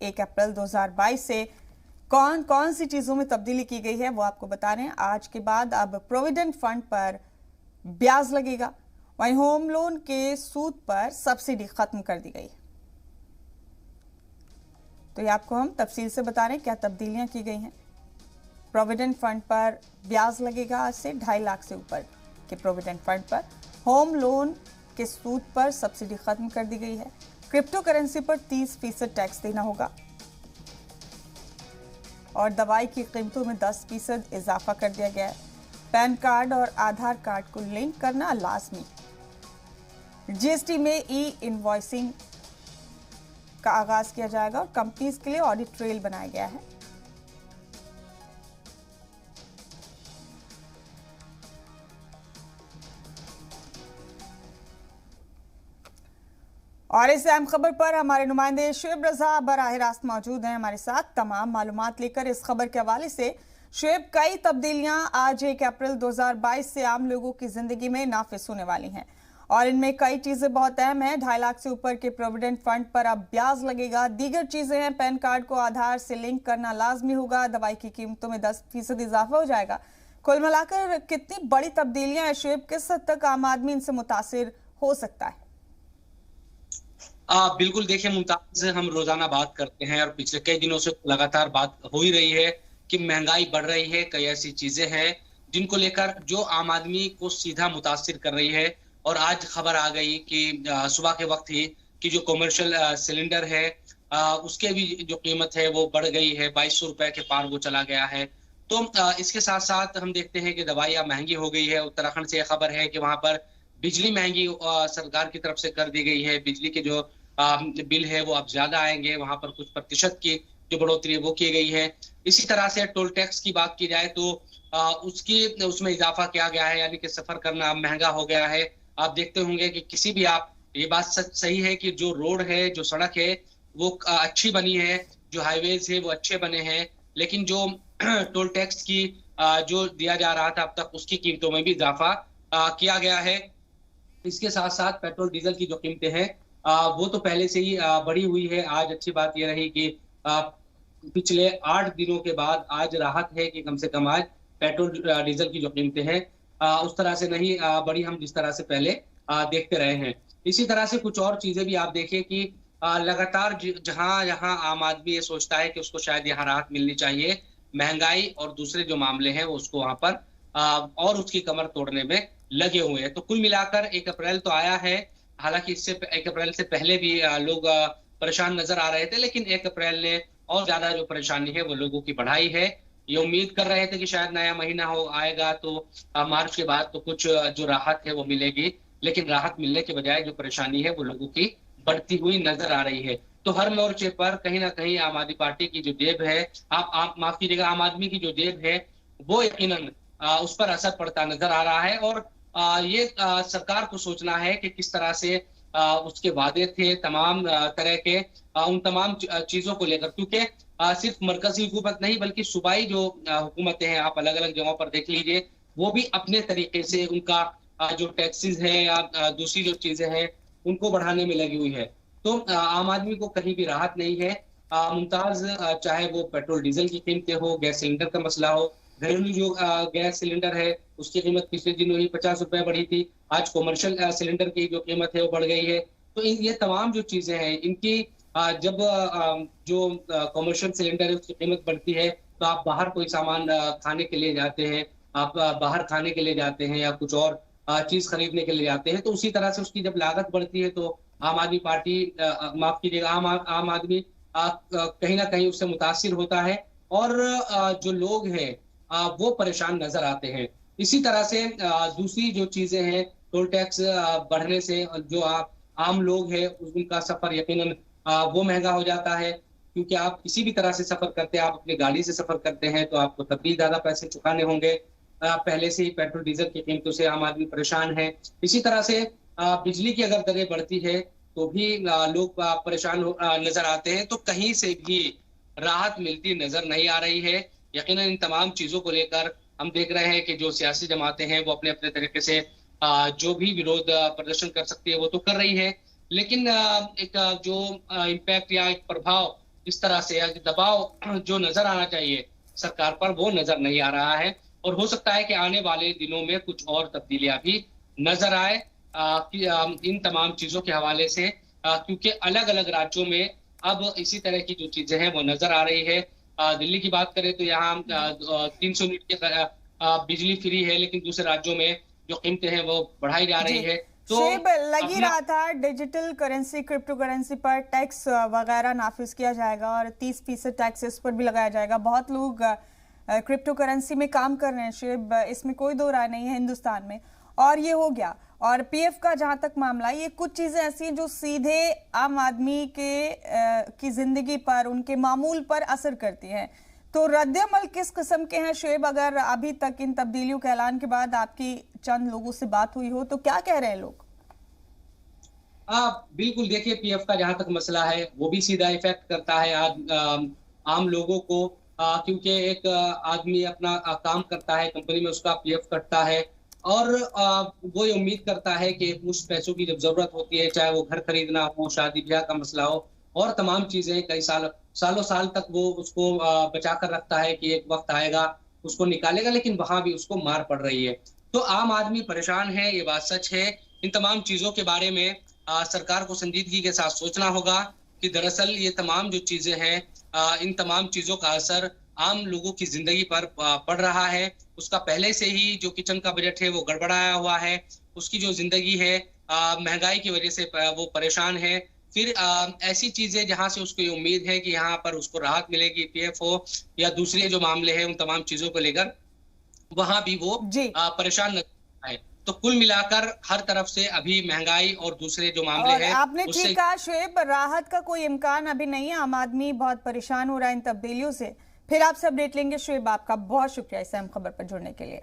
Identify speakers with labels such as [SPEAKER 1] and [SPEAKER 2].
[SPEAKER 1] 1 अप्रैल 2022 से कौन कौन सी चीजों में तब्दीली की गई है वो आपको बता रहे हैं। आज के बाद अब प्रोविडेंट फंड पर ब्याज लगेगा, वहीं होम लोन के सूद पर सब्सिडी खत्म कर दी गई। तो ये आपको हम तफसील से बता रहे हैं क्या तब्दीलियां की गई हैं। प्रोविडेंट फंड पर ब्याज लगेगा आज से 2.5 लाख से ऊपर के प्रोविडेंट फंड पर। होम लोन के सूद पर सब्सिडी खत्म कर दी गई है। क्रिप्टो करेंसी पर 30% टैक्स देना होगा और दवाई की कीमतों में 10% इजाफा कर दिया गया है। पैन कार्ड और आधार कार्ड को लिंक करना लाजमी। जीएसटी में ई इनवॉइसिंग का आगाज किया जाएगा और कंपनीज के लिए ऑडिट ट्रेल बनाया गया है। और इस अहम खबर पर हमारे नुमाइंदे शुएब रजा बराह रास्त मौजूद हैं हमारे साथ तमाम मालूमात लेकर। इस खबर के हवाले से शुएब, कई तब्दीलियां आज 1 अप्रैल 2022 से आम लोगों की जिंदगी में नाफिज होने वाली हैं और इनमें कई चीजें बहुत अहम हैं। 2.5 लाख से ऊपर के प्रोविडेंट फंड पर अब ब्याज लगेगा। दीगर चीजें हैं, पैन कार्ड को आधार से लिंक करना लाजमी होगा। दवाई की कीमतों में 10% इजाफा हो जाएगा। कुल मिलाकर कितनी बड़ी तब्दीलियां हैं शुएब, किस हद तक आम आदमी इनसे मुतासिर हो सकता है?
[SPEAKER 2] बिल्कुल, देखिए मुमताज, हम रोजाना बात करते हैं और पिछले कई दिनों से लगातार बात हो ही रही है कि महंगाई बढ़ रही है। कई ऐसी चीजें हैं जिनको लेकर जो आम आदमी को सीधा मुतासिर कर रही है। और आज खबर आ गई कि सुबह के वक्त ही कि जो कमर्शियल सिलेंडर है उसके भी जो कीमत है वो बढ़ गई है, 2200 रुपए के पार वो चला गया है। तो इसके साथ साथ हम देखते हैं कि दवाइयाँ महंगी हो गई है। उत्तराखंड से खबर है कि वहां पर बिजली महंगी सरकार की तरफ से कर दी गई है। बिजली के जो बिल है वो अब ज्यादा आएंगे, वहां पर कुछ प्रतिशत की जो बढ़ोतरी है वो की गई है। इसी तरह से टोल टैक्स की बात की जाए तो उसमें इजाफा किया गया है, यानी कि सफर करना अब महंगा हो गया है। आप देखते होंगे कि किसी भी ये बात सही है कि जो रोड है, जो सड़क है वो अच्छी बनी है, जो हाईवेज है वो अच्छे बने हैं, लेकिन जो टोल टैक्स की जो दिया जा रहा था अब तक उसकी कीमतों में भी इजाफा किया गया है। इसके साथ साथ पेट्रोल डीजल की जो कीमतें हैं वो तो पहले से ही बढ़ी हुई है। आज अच्छी बात यह रही कि पिछले 8 दिनों के बाद आज राहत है कि कम से कम आज पेट्रोल डीजल की जो कीमतें हैं उस तरह से नहीं बढ़ी, हम जिस तरह से पहले देखते रहे हैं। इसी तरह से कुछ और चीजें भी आप देखिए कि लगातार जहां जहां आम आदमी ये सोचता है कि उसको शायद यहाँ राहत मिलनी चाहिए, महंगाई और दूसरे जो मामले हैं वो उसको वहां पर और उसकी कमर तोड़ने में लगे हुए हैं। तो कुल मिलाकर 1 अप्रैल तो आया है, हालांकि इससे 1 अप्रैल से पहले भी लोग परेशान नजर आ रहे थे, लेकिन 1 अप्रैल ने और ज्यादा जो परेशानी है वो लोगों की बढ़ाई है। ये उम्मीद कर रहे थे कि शायद नया महीना हो आएगा तो मार्च के बाद तो कुछ जो राहत है वो मिलेगी, लेकिन राहत मिलने के बजाय जो परेशानी है वो लोगों की बढ़ती हुई नजर आ रही है। तो हर मोर्चे पर कहीं ना कहीं आम आदमी पार्टी की जो जेब है, आप माफ कीजिएगा, आम आदमी की जो जेब है वो यकीनन उस पर असर पड़ता नजर आ रहा है। और ये सरकार को सोचना है कि किस तरह से उसके वादे थे तमाम तरह के उन तमाम चीजों को लेकर, क्योंकि सिर्फ मरकजी हुकूमत नहीं बल्कि सूबाई जो हुकूमतें हैं, आप अलग अलग जगहों पर देख लीजिए, वो भी अपने तरीके से उनका जो टैक्सेस हैं या दूसरी जो चीजें हैं उनको बढ़ाने में लगी हुई है। तो आम आदमी को कहीं भी राहत नहीं है। मुमताज, चाहे वो पेट्रोल डीजल की कीमतें हो, गैस सिलेंडर का मसला हो, घरेलू जो गैस सिलेंडर है उसकी कीमत पिछले दिनों ही 50 रुपए बढ़ी थी, आज कमर्शियल सिलेंडर की जो कीमत है वो बढ़ गई है। तो ये तमाम जो चीजें हैं इनकी जब जो कमर्शियल सिलेंडर है उसकी कीमत बढ़ती है तो आप बाहर कोई सामान खाने के लिए जाते हैं, आप बाहर खाने के लिए जाते हैं या कुछ और चीज खरीदने के लिए जाते हैं, तो उसी तरह से उसकी जब लागत बढ़ती है तो आम आदमी पार्टी माफ कीजिएगा आम आदमी कहीं ना कहीं उससे मुतासिर होता है और जो लोग हैं वो परेशान नजर आते हैं। इसी तरह से दूसरी जो चीजें हैं, टोल टैक्स बढ़ने से जो आम लोग हैं उनका सफर यकीनन वो महंगा हो जाता है, क्योंकि आप किसी भी तरह से सफर करते हैं, आप अपनी गाड़ी से सफर करते हैं तो आपको तब भी ज्यादा पैसे चुकाने होंगे। पहले से ही पेट्रोल डीजल की कीमतों से आम आदमी परेशान है। इसी तरह से बिजली की अगर दरें बढ़ती है तो भी लोग परेशान नजर आते हैं। तो कहीं से भी राहत मिलती नजर नहीं आ रही है। यकीनन इन तमाम चीजों को लेकर हम देख रहे हैं कि जो सियासी जमातें हैं वो अपने अपने तरीके से जो भी विरोध प्रदर्शन कर सकती है वो तो कर रही है, लेकिन एक जो इम्पैक्ट या एक प्रभाव इस तरह से या दबाव जो नजर आना चाहिए सरकार पर वो नजर नहीं आ रहा है। और हो सकता है कि आने वाले दिनों में कुछ और तब्दीलियां भी नजर आए इन तमाम चीजों के हवाले से, क्योंकि अलग अलग राज्यों में अब इसी तरह की जो चीजें हैं वो नजर आ रही है। दिल्ली की बात करें तो यहाँ 300 यूनिट की बिजली फ्री है, लेकिन दूसरे राज्यों में जो कीमतें हैं वो बढ़ाई जा रही है।
[SPEAKER 1] तो लग ही रहा था डिजिटल करेंसी, क्रिप्टो करेंसी पर टैक्स वगैरह नाफिज किया जाएगा और 30% टैक्स इस पर भी लगाया जाएगा। बहुत लोग क्रिप्टो करेंसी में काम कर रहे हैं शेब, इसमें कोई दो राय नहीं है हिंदुस्तान में। और ये हो गया। और पीएफ का जहां तक मामला, ये कुछ चीजें ऐसी हैं जो सीधे आम आदमी की जिंदगी पर, उनके मामूल पर असर करती हैं। तो रद्द-ए-अमल किस किस्म के हैं शुएब? अगर अभी तक इन तब्दीलियों के ऐलान के बाद आपकी चंद लोगों से बात हुई हो तो क्या कह रहे हैं लोग?
[SPEAKER 2] बिल्कुल, देखिए पीएफ का जहां तक मसला है वो भी सीधा इफेक्ट करता है आम लोगों को, क्योंकि एक आदमी अपना काम करता है कंपनी में, उसका पीएफ कटता है और वो ये उम्मीद करता है कि उस पैसों की जब जरूरत होती है, चाहे वो घर खरीदना हो, शादी ब्याह का मसला हो और तमाम चीजें, कई सालों साल तक वो उसको बचा कर रखता है कि एक वक्त आएगा उसको निकालेगा, लेकिन वहां भी उसको मार पड़ रही है। तो आम आदमी परेशान है, ये बात सच है। इन तमाम चीजों के बारे में सरकार को संजीदगी के साथ सोचना होगा कि दरअसल ये तमाम जो चीजें हैं, इन तमाम चीजों का असर आम लोगों की जिंदगी पर पड़ रहा है। उसका पहले से ही जो किचन का बजट है वो गड़बड़ाया हुआ है, उसकी जो जिंदगी है महंगाई की वजह से वो परेशान है। फिर ऐसी चीजें जहां से उसको ये उम्मीद है कि यहाँ पर उसको राहत मिलेगी, पीएफ हो या दूसरे जो मामले हैं उन तमाम चीजों को लेकर, वहां भी वो परेशान नजर आए। तो कुल मिलाकर हर तरफ से अभी महंगाई और दूसरे जो मामले हैं,
[SPEAKER 1] आपने ठीक कहा शुएब, राहत का कोई इम्कान अभी नहीं है। आम आदमी बहुत परेशान हो रहा है इन तब्दीलियों से। फिर आपसे अपडेट लेंगे शुएब। आपका बहुत शुक्रिया इस अहम खबर पर जुड़ने के लिए।